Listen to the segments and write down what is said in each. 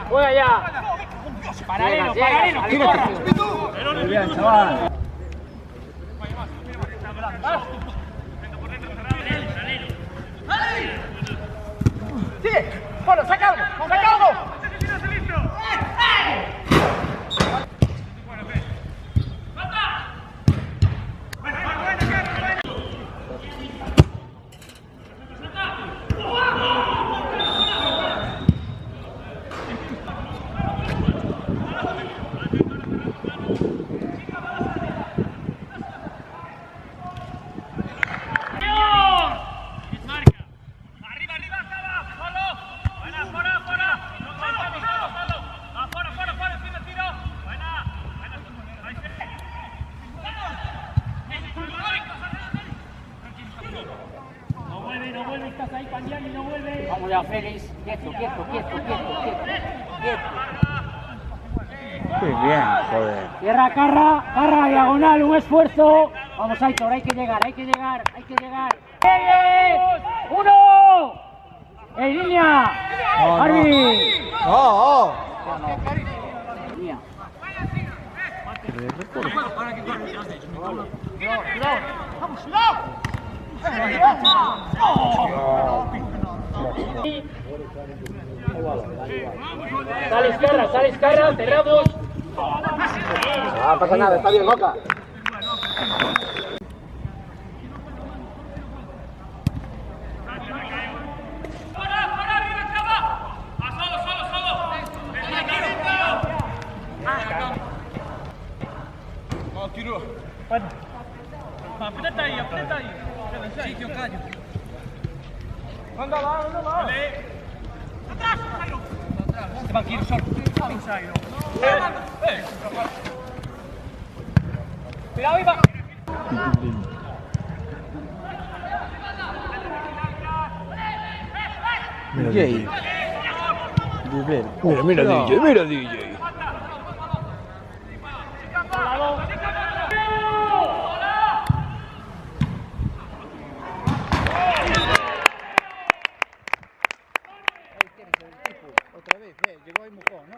¡Juega ya! ¡Paralelo, paralelo! Muy bien, chaval. ¡Sigue! ¡Bueno, saca algo! ¡Saca algo! Vamos ya, Félix. Quieto. Muy bien, joder. Cierra, Carra, diagonal, un esfuerzo. Vamos, Aitor, hay que llegar. ¡Uno! ¡En línea! ¡Arbi! ¡Oh! Mía. Sale Escarra, cerramos. No pasa nada, está bien, Boca. Aprieta ahí. Sitio, callo. Anda lá. Atrás. Este banquillo solo. Cuidado, Iba. DJ. Mira DJ. Otra vez, llegó ahí mojón, ¿no?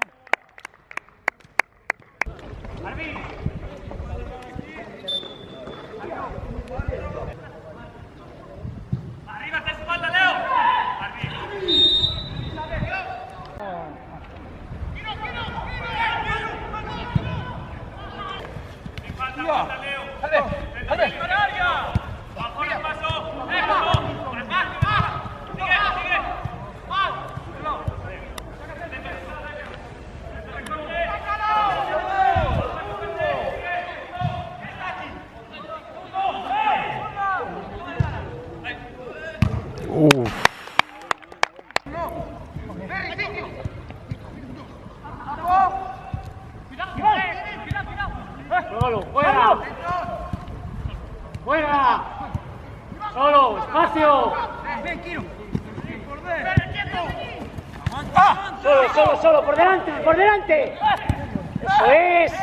Arriba, te espalda, Leo. Solo, juega. Solo, espacio. Solo, por delante. Eso es.